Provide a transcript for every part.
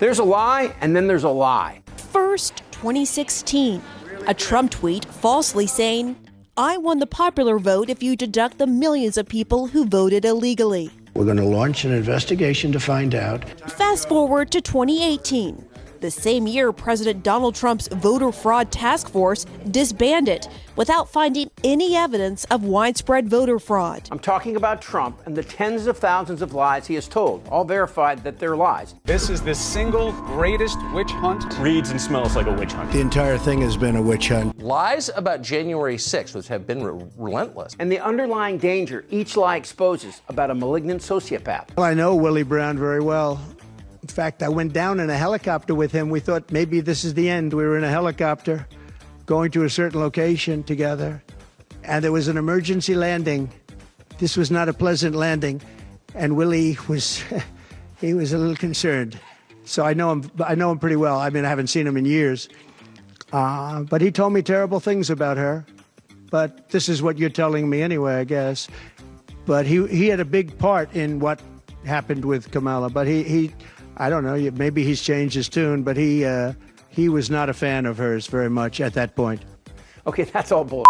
There's a lie, and then there's a lie. First, 2016, a Trump tweet falsely saying, "I won the popular vote if you deduct the millions of people who voted illegally." We're going to launch an investigation to find out. Fast forward to 2018. The same year, President Donald Trump's voter fraud task force disbanded without finding any evidence of widespread voter fraud. I'm talking about Trump and the tens of thousands of lies he has told, all verified that they're lies. This is the single greatest witch hunt. Reads and smells like a witch hunt. The entire thing has been a witch hunt. Lies about January 6th, which have been relentless. And the underlying danger each lie exposes about a malignant sociopath. Well, I know Willie Brown very well. In fact, I went down in a helicopter with him. We thought maybe this is the end. We were in a helicopter going to a certain location together, and there was an emergency landing. This was not a pleasant landing, and Willie was he was a little concerned. So I know him pretty well. I mean, I haven't seen him in years, but he told me terrible things about her. But this is what you're telling me anyway, I guess. But he had a big part in what happened with Kamala. But he I don't know, maybe he's changed his tune, but he was not a fan of hers very much at that point. Okay, that's all bull.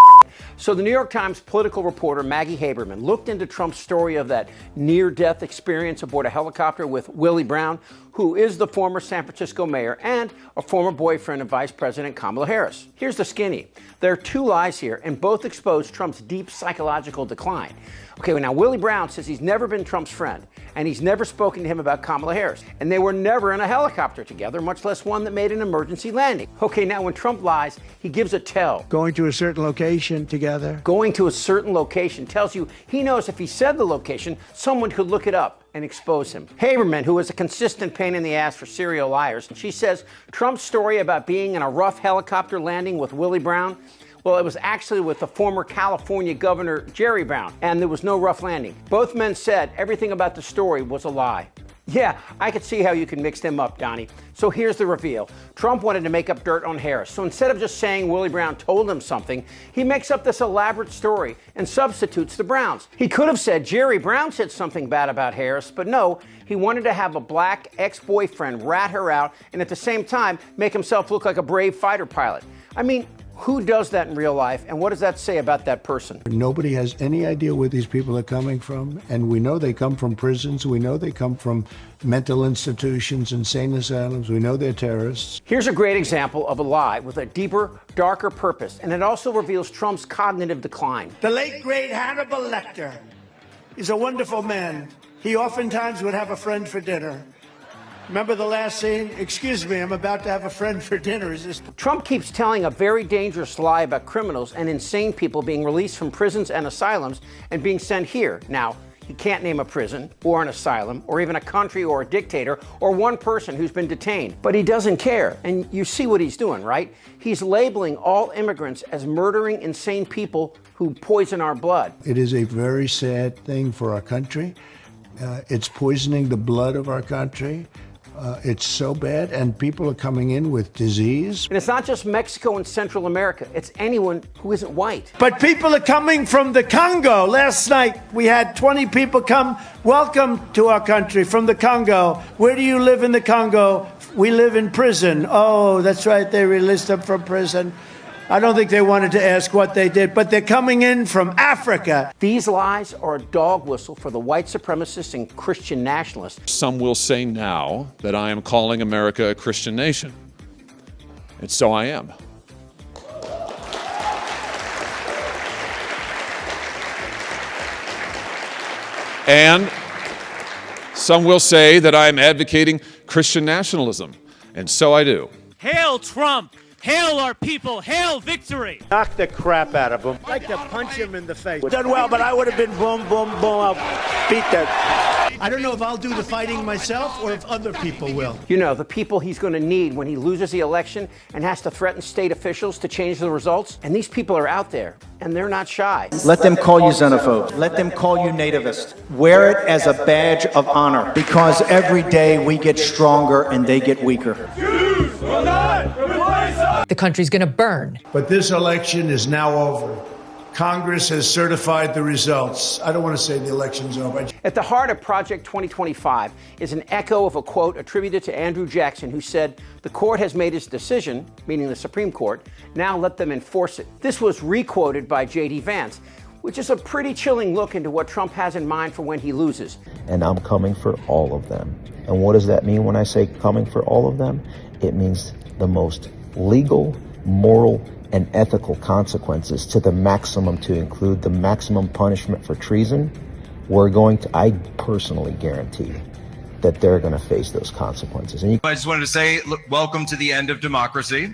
So the New York Times political reporter Maggie Haberman looked into Trump's story of that near-death experience aboard a helicopter with Willie Brown, who is the former San Francisco mayor and a former boyfriend of Vice President Kamala Harris. Here's the skinny. There are two lies here, and both expose Trump's deep psychological decline. Okay, well, now Willie Brown says he's never been Trump's friend, and he's never spoken to him about Kamala Harris, and they were never in a helicopter together, much less one that made an emergency landing. Okay, now when Trump lies, he gives a tell. Going to a certain location together. Going to a certain location tells you he knows if he said the location, someone could look it up and expose him. Haberman, who is a consistent pain in the ass for serial liars, she says Trump's story about being in a rough helicopter landing with Willie Brown, well, it was actually with the former California Governor Jerry Brown, and there was no rough landing. Both men said everything about the story was a lie. Yeah, I could see how you can mix them up, Donnie. So here's the reveal. Trump wanted to make up dirt on Harris. So instead of just saying Willie Brown told him something, he makes up this elaborate story and substitutes the Browns. He could have said Jerry Brown said something bad about Harris, but no, he wanted to have a black ex-boyfriend rat her out and at the same time make himself look like a brave fighter pilot. I mean, who does that in real life, and what does that say about that person? Nobody has any idea where these people are coming from, and we know they come from prisons. We know they come from mental institutions, insane asylums. We know they're terrorists. Here's a great example of a lie with a deeper, darker purpose, and it also reveals Trump's cognitive decline. The late, great Hannibal Lecter is a wonderful man. He oftentimes would have a friend for dinner. Remember the last scene? Excuse me, I'm about to have a friend for dinner. Is this? Trump keeps telling a very dangerous lie about criminals and insane people being released from prisons and asylums and being sent here. Now, he can't name a prison or an asylum or even a country or a dictator or one person who's been detained. But he doesn't care. And you see what he's doing, right? He's labeling all immigrants as murdering insane people who poison our blood. It is a very sad thing for our country. It's poisoning the blood of our country. It's so bad, and people are coming in with disease. And it's not just Mexico and Central America. It's anyone who isn't white. But people are coming from the Congo. Last night, we had 20 people come. Welcome to our country from the Congo. Where do you live in the Congo? We live in prison. Oh, that's right. They released them from prison. I don't think they wanted to ask what they did, but they're coming in from Africa. These lies are a dog whistle for the white supremacists and Christian nationalists. Some will say now that I am calling America a Christian nation. And so I am. And some will say that I am advocating Christian nationalism. And so I do. Hail Trump! Hail our people! Hail victory! Knock the crap out of him. I'd like to punch him in the face. Done well, but I would have been boom, boom, boom. I'll beat that. I don't know if I'll do the fighting myself or if other people will. You know, the people he's going to need when he loses the election and has to threaten state officials to change the results. And these people are out there, and they're not shy. Let them call you xenophobe. Let them call you nativist. Wear it as a badge of honor, because every day we get stronger and they get weaker. Jews will not replace us! The country's going to burn. But this election is now over. Congress has certified the results. I don't want to say the election's over. At the heart of Project 2025 is an echo of a quote attributed to Andrew Jackson, who said, "The court has made its decision," meaning the Supreme Court, "now let them enforce it." This was requoted by J.D. Vance, which is a pretty chilling look into what Trump has in mind for when he loses. And I'm coming for all of them. And what does that mean when I say coming for all of them? It means the most legal, moral, and ethical consequences to the maximum, to include the maximum punishment for treason. I personally guarantee that they're going to face those consequences. And I just wanted to say, look, welcome to the end of democracy.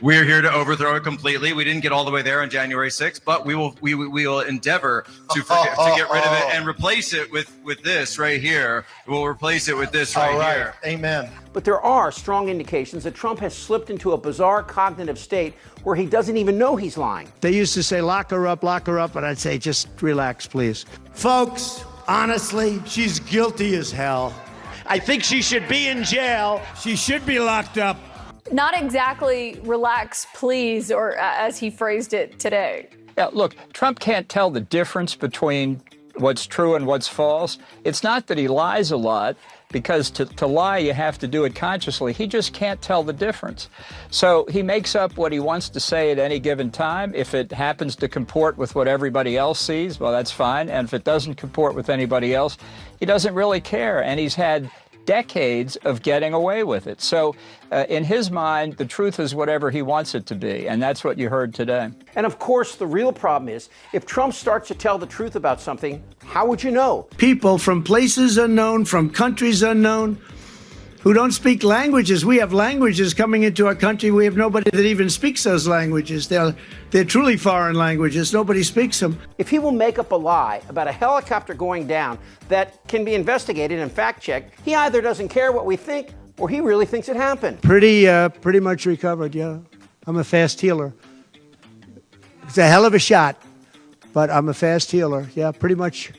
We're here to overthrow it completely. We didn't get all the way there on January 6th, but we will endeavor to get rid of it and replace it with this right here. We'll replace it with this right here. Amen. But there are strong indications that Trump has slipped into a bizarre cognitive state where he doesn't even know he's lying. They used to say, lock her up, and I'd say, just relax, please. Folks, honestly, she's guilty as hell. I think she should be in jail. She should be locked up. Not exactly relax, please, or as he phrased it today. Yeah, look, Trump can't tell the difference between what's true and what's false. It's not that he lies a lot, because to lie, you have to do it consciously. He just can't tell the difference. So he makes up what he wants to say at any given time. If it happens to comport with what everybody else sees, well, that's fine. And if it doesn't comport with anybody else, he doesn't really care. And he's had decades of getting away with it. So in his mind, the truth is whatever he wants it to be. And that's what you heard today. And of course, the real problem is, if Trump starts to tell the truth about something, how would you know? People from places unknown, from countries unknown, who don't speak languages. We have languages coming into our country. We have nobody that even speaks those languages. They're truly foreign languages. Nobody speaks them. If he will make up a lie about a helicopter going down that can be investigated and fact-checked, he either doesn't care what we think or he really thinks it happened. Pretty much recovered, yeah. I'm a fast healer. It's a hell of a shot, but I'm a fast healer. Yeah, pretty much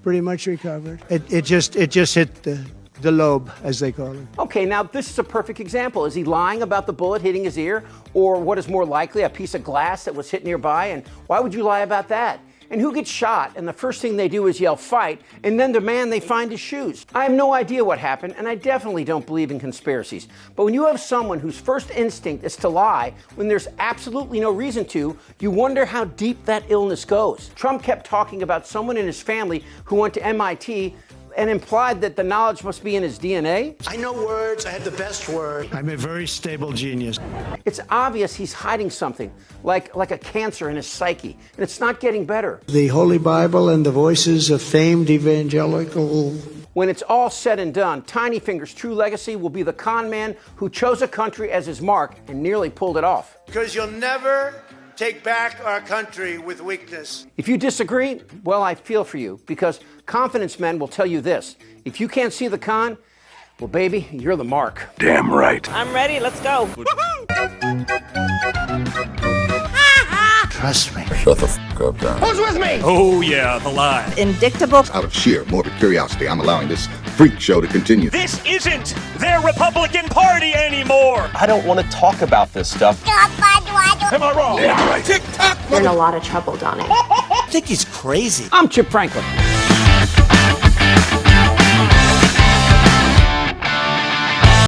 recovered. It just hit the lobe, as they call it. Okay, now this is a perfect example. Is he lying about the bullet hitting his ear? Or what is more likely, a piece of glass that was hit nearby? And why would you lie about that? And who gets shot and the first thing they do is yell fight, and then the man they find his shoes? I have no idea what happened, and I definitely don't believe in conspiracies. But when you have someone whose first instinct is to lie when there's absolutely no reason to, you wonder how deep that illness goes. Trump kept talking about someone in his family who went to MIT and implied that the knowledge must be in his DNA? I know words. I have the best word. I'm a very stable genius. It's obvious he's hiding something, like a cancer in his psyche, and it's not getting better. The Holy Bible and the voices of famed evangelical... When it's all said and done, Tiny Finger's true legacy will be the con man who chose a country as his mark and nearly pulled it off. Because you'll never take back our country with weakness. If you disagree, well, I feel for you, because confidence men will tell you this. If you can't see the con, well, baby, you're the mark. Damn right. I'm ready. Let's go. Trust me. Shut the f*** up, Don. Who's with me? Oh, yeah, the lie. Indictable. Out of sheer morbid curiosity, I'm allowing this freak show to continue. This isn't their Republican Party anymore. I don't want to talk about this stuff. Am I wrong? Damn right. You're in a lot of trouble, Donnie. I think he's crazy. I'm Chip Franklin.